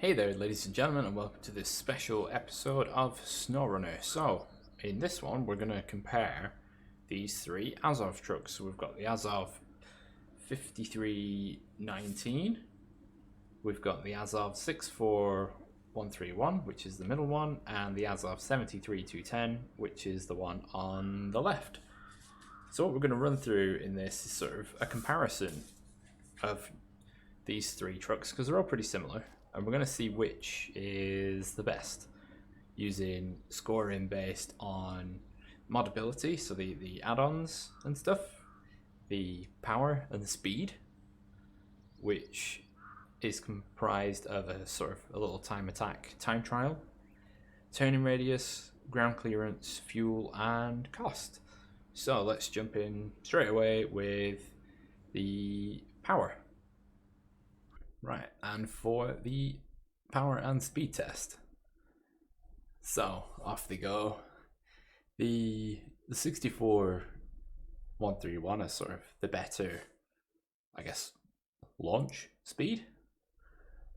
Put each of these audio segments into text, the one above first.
Hey there, ladies and gentlemen, and welcome to this special episode of Snowrunner. So, in this one, we're going to compare these three Azov trucks. So we've got the Azov 5319, we've got the Azov 64131, which is the middle one, and the Azov 73210, which is the one on the left. So what we're going to run through in this is sort of a comparison of these three trucks, because they're all pretty similar. And we're going to see which is the best, using scoring based on modability, so the add-ons and stuff, the power and the speed, which is comprised of a sort of a little time attack time trial, turning radius, ground clearance, fuel, and cost. So let's jump in straight away with the power. Right, and for the power and speed test, so off they go. The 64131 is sort of the better, I guess, launch speed,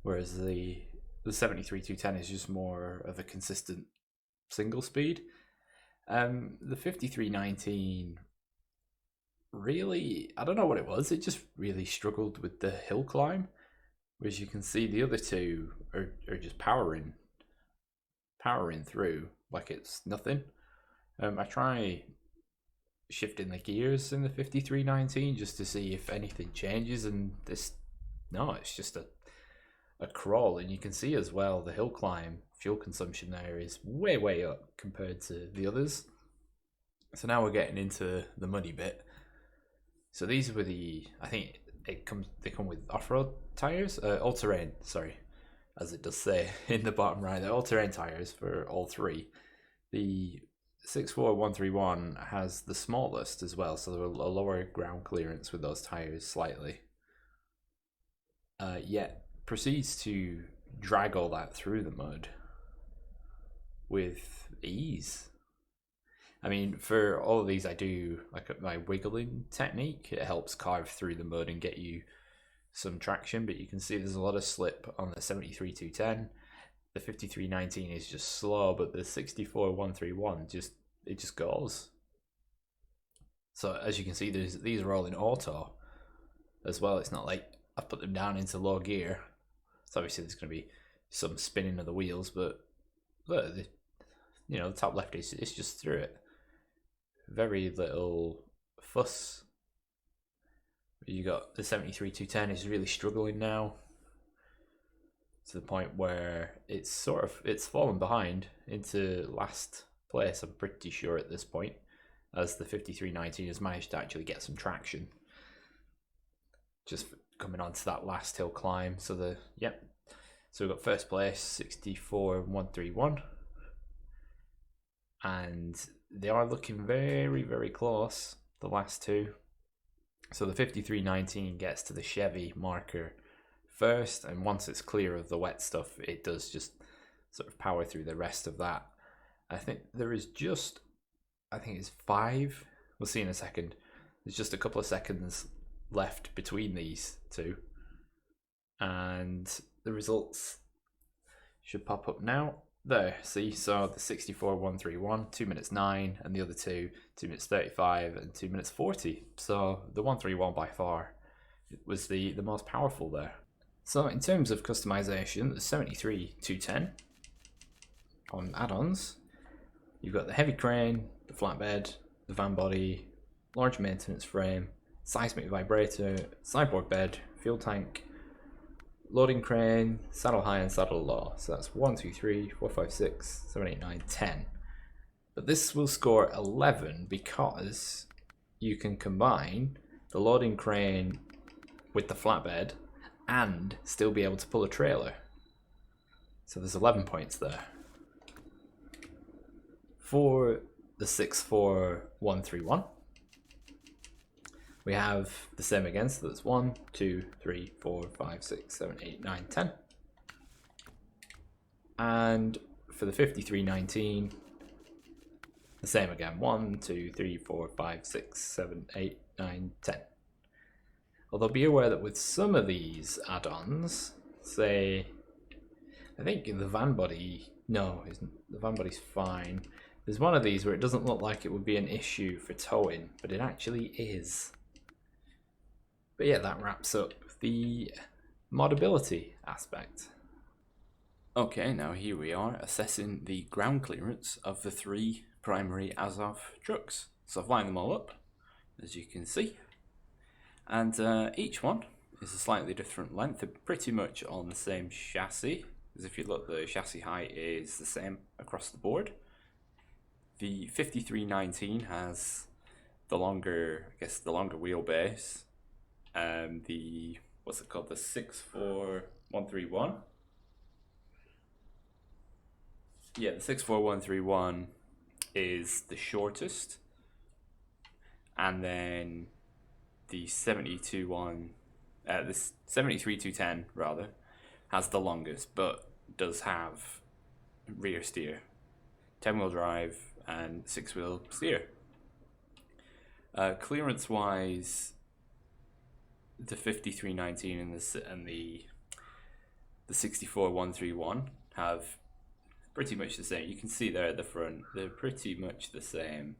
whereas the 73210 is just more of a consistent single speed. The 5319, really, I don't know what it was, it just really struggled with the hill climb. Whereas you can see the other two are just powering through like it's nothing. I try shifting the gears in the 5319 just to see if anything changes, and it's just a crawl. And you can see as well the hill climb fuel consumption there is way up compared to the others. So now we're getting into the muddy bit. So these were I think they come with off-road tires, all-terrain, sorry, as it does say in the bottom right. They're all-terrain tires for all three. The 64131 has the smallest as well, so they're a lower ground clearance with those tires slightly. Yet proceeds to drag all that through the mud with ease. I mean, for all of these, I do like my wiggling technique. It helps carve through the mud and get you some traction, but you can see there's a lot of slip on the 73210. The 5319 is just slow, but the 64131 just goes. So as you can see, these are all in auto as well. It's not like I've put them down into low gear. So obviously there's going to be some spinning of the wheels, but look, the top left is just through it. Very little fuss. You got the 73210 is really struggling now, to the point where it's fallen behind into last place, I'm pretty sure at this point, as the 5319 has managed to actually get some traction just coming onto that last hill climb. So we've got first place 64131, and they are looking very close, the last two. So the 5319 gets to the Chevy marker first, and once it's clear of the wet stuff, it does just sort of power through the rest of that. I think there is just, it's 5, we'll see in a second, there's just a couple of seconds left between these two, and the results should pop up now. There, see, so the 64131, 2 minutes 9, and the other two, 2 minutes 35 and 2 minutes 40. So the 131 by far was the most powerful there. So in terms of customization, the 73210 on add-ons, you've got the heavy crane, the flatbed, the van body, large maintenance frame, seismic vibrator, sideboard bed, fuel tank, loading crane, saddle high and saddle low. So that's 1, 2, 3, 4, 5, 6, 7, 8, 9, 10. But this will score 11 because you can combine the loading crane with the flatbed and still be able to pull a trailer. So there's 11 points there. For the 64131, we have the same again, so that's 1, 2, 3, 4, 5, 6, 7, 8, 9, 10. And for the 5319, the same again, 1, 2, 3, 4, 5, 6, 7, 8, 9, 10. Although be aware that with some of these add-ons, say I think the van body, no, the van body's fine. There's one of these where it doesn't look like it would be an issue for towing, but it actually is. But yeah, that wraps up the modability aspect. Okay, now here we are assessing the ground clearance of the 3 primary Azov trucks. So I've lined them all up, as you can see. And each one is a slightly different length. They're pretty much on the same chassis. Because if you look, the chassis height is the same across the board. The 5319 has the longer, I guess, the longer wheelbase. The, what's it called, the 64131. Yeah, the 64131 is the shortest, and then the 73210 rather has the longest, but does have rear steer, 10-wheel drive, and 6-wheel steer. Clearance wise, the 5319 and the 64131 have pretty much the same. You can see there at the front, they're pretty much the same.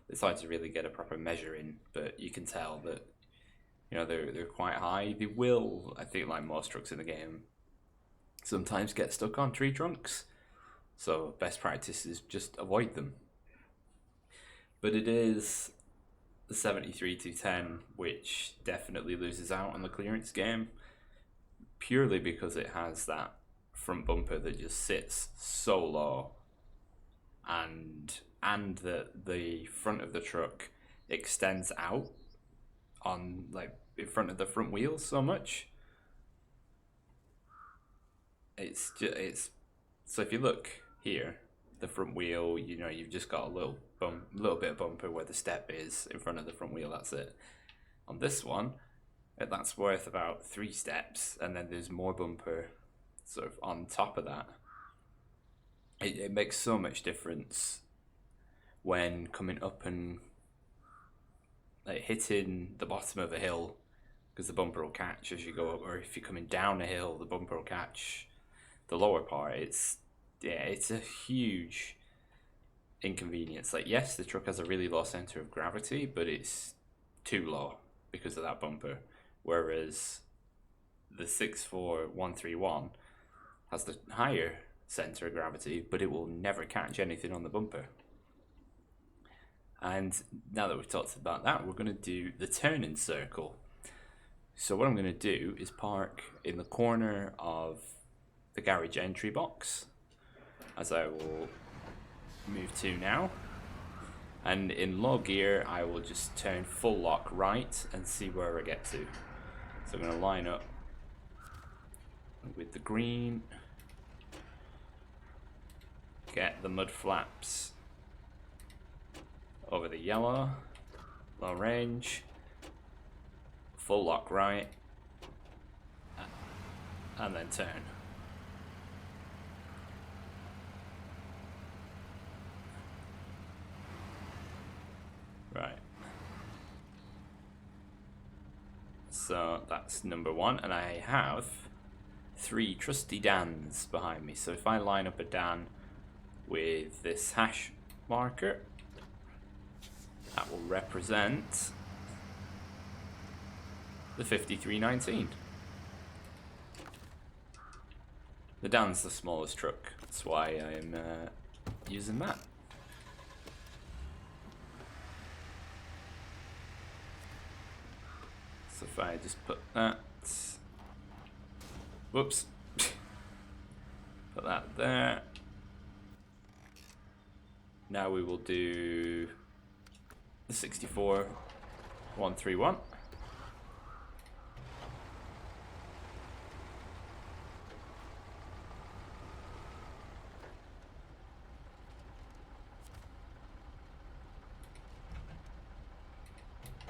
It's hard to really get a proper measure in, but you can tell that, you know, they're quite high. They will, I think, like most trucks in the game, sometimes get stuck on tree trunks. So best practice is just avoid them. But it is the 73210 which definitely loses out on the clearance game, purely because it has that front bumper that just sits so low, and the front of the truck extends out on, like, in front of the front wheels so much. It's so if you look here, the front wheel, you know, you've just got a little bit of bumper where the step is in front of the front wheel. That's it. On this one, that's worth about 3 steps, and then there's more bumper sort of on top of that. It makes so much difference when coming up and, like, hitting the bottom of a hill, because the bumper will catch as you go up, or if you're coming down a hill, the bumper will catch the lower part. It's a huge inconvenience. Like, yes, the truck has a really low center of gravity, but it's too low because of that bumper, whereas the 64131 has the higher center of gravity, but it will never catch anything on the bumper. And now that we've talked about that, we're going to do the turning circle. So what I'm going to do is park in the corner of the garage entry box, as I will move to now. And in low gear, I will just turn full lock right and see where I get to. So I'm going to line up with the green, get the mud flaps over the yellow, low range, full lock right, and then turn. Right. So that's number 1, and I have 3 trusty Dans behind me. So if I line up a Dan with this hash marker, that will represent the 5319. The Dan's the smallest truck, that's why I'm using that. So if I just put that, whoops, put that there. Now we will do the 64131.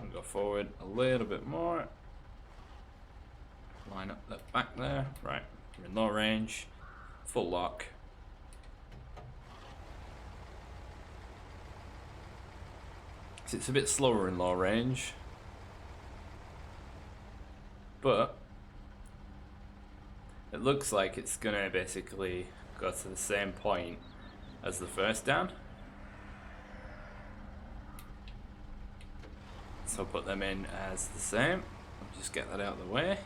And go forward a little bit more. Line up that back there. Right, we're in low range, full lock. So it's a bit slower in low range, but it looks like it's gonna basically go to the same point as the first down. So put them in as the same. I'll just get that out of the way.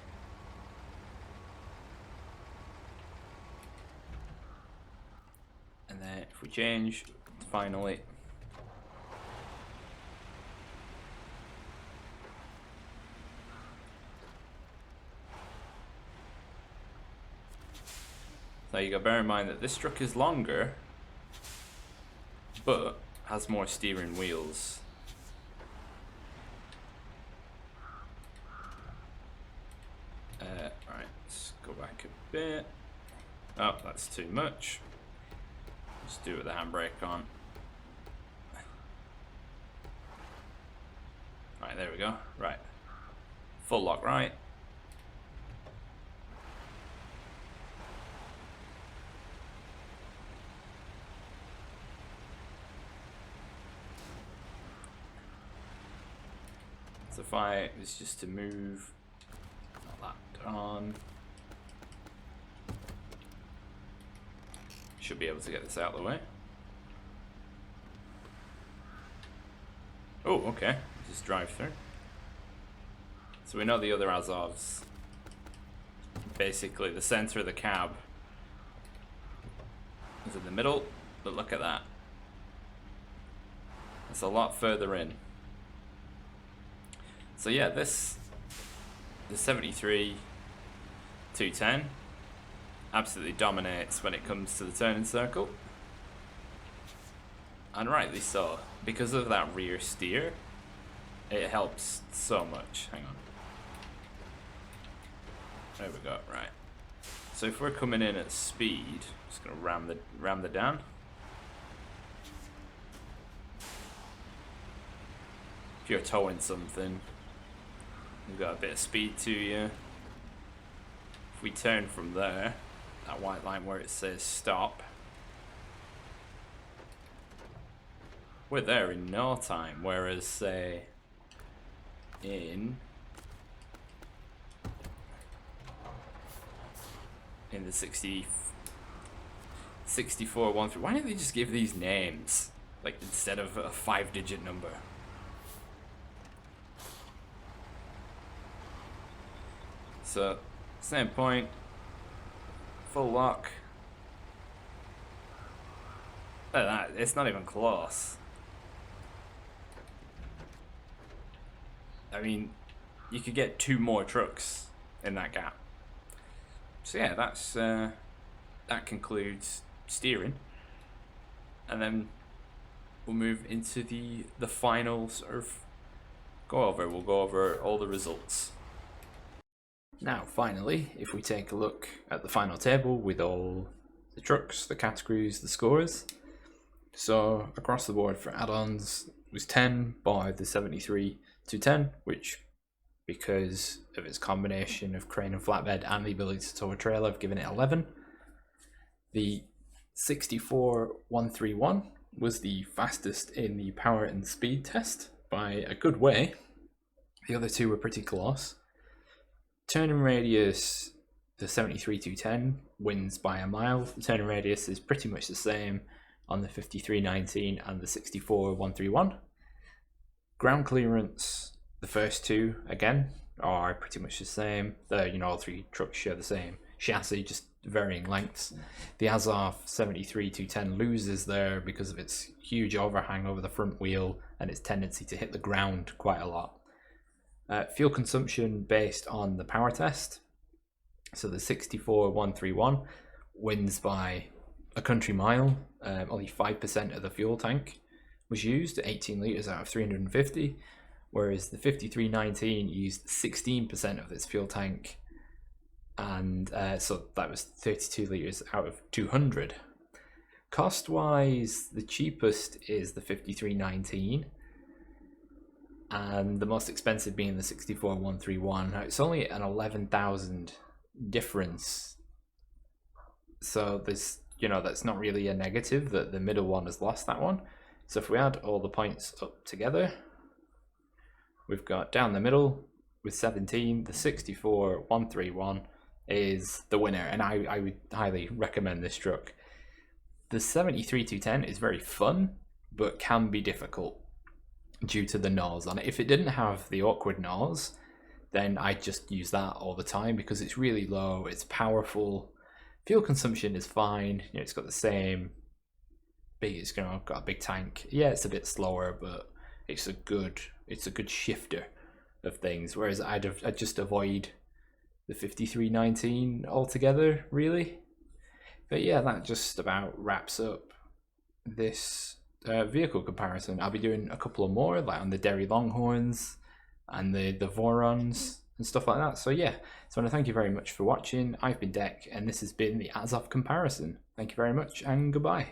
And then if we change, finally. So you gotta bear in mind that this truck is longer, but has more steering wheels. Right, let's go back a bit. Oh, that's too much. Let's do it with the handbrake on. Right, there we go. Right. Full lock right. So if I was just to move that on, should be able to get this out of the way. Oh, okay. Just drive through. So we know the other Azovs. Basically, the center of the cab is in the middle, but look at that. It's a lot further in. So yeah, the 73 210 absolutely dominates when it comes to the turning circle. And rightly so. Because of that rear steer, it helps so much. Hang on. There we go, right. So if we're coming in at speed, just gonna ram the down. If you're towing something, you've got a bit of speed to you. If we turn from there, that white line where it says stop, we're there in no time, whereas say in the 6413, why don't they just give these names like instead of a 5-digit number? So same point, full lock. Look at that, it's not even close. I mean, you could get 2 more trucks in that gap. So yeah, that concludes steering, and then we'll move into the final sort of we'll go over all the results. Now finally, if we take a look at the final table with all the trucks, the categories, the scores. So across the board for add-ons was 10 by the 73 210, which, because of its combination of crane and flatbed and the ability to tow a trailer, I've given it 11. The 64 131 was the fastest in the power and speed test by a good way. The other two were pretty close. Turning radius, the 73 210 wins by a mile. The turning radius is pretty much the same on the 5319 and the 64 131. Ground clearance, the first two again are pretty much the same. All 3 trucks share the same chassis, just varying lengths. The Azov 73 210 loses there because of its huge overhang over the front wheel and its tendency to hit the ground quite a lot. Fuel consumption based on the power test. So the 64 131 wins by a country mile. Only 5% of the fuel tank was used, 18 litres out of 350, whereas the 5319 used 16% of its fuel tank, and so that was 32 litres out of 200. Cost wise, the cheapest is the 5319, and the most expensive being the 64 131. Now it's only an 11,000 difference, so there's that's not really a negative that the middle one has lost that one. So if we add all the points up together, we've got down the middle with 17 the 64 131, is the winner, and I would highly recommend this truck. The 73-210 is very fun, but can be difficult due to the nose on it. If it didn't have the awkward nose, then I'd just use that all the time because it's really low, it's powerful, fuel consumption is fine, you know, it's got the same big, it's got a big tank. Yeah, it's a bit slower, but it's a good shifter of things. Whereas I'd just avoid the 5319 altogether, really. But yeah, that just about wraps up this vehicle comparison. I'll be doing a couple of more, like on the Derry Longhorns and the Vorons and stuff like that. So yeah, so I want to thank you very much for watching. I've been Deck, and this has been the Azov comparison. Thank you very much, and goodbye.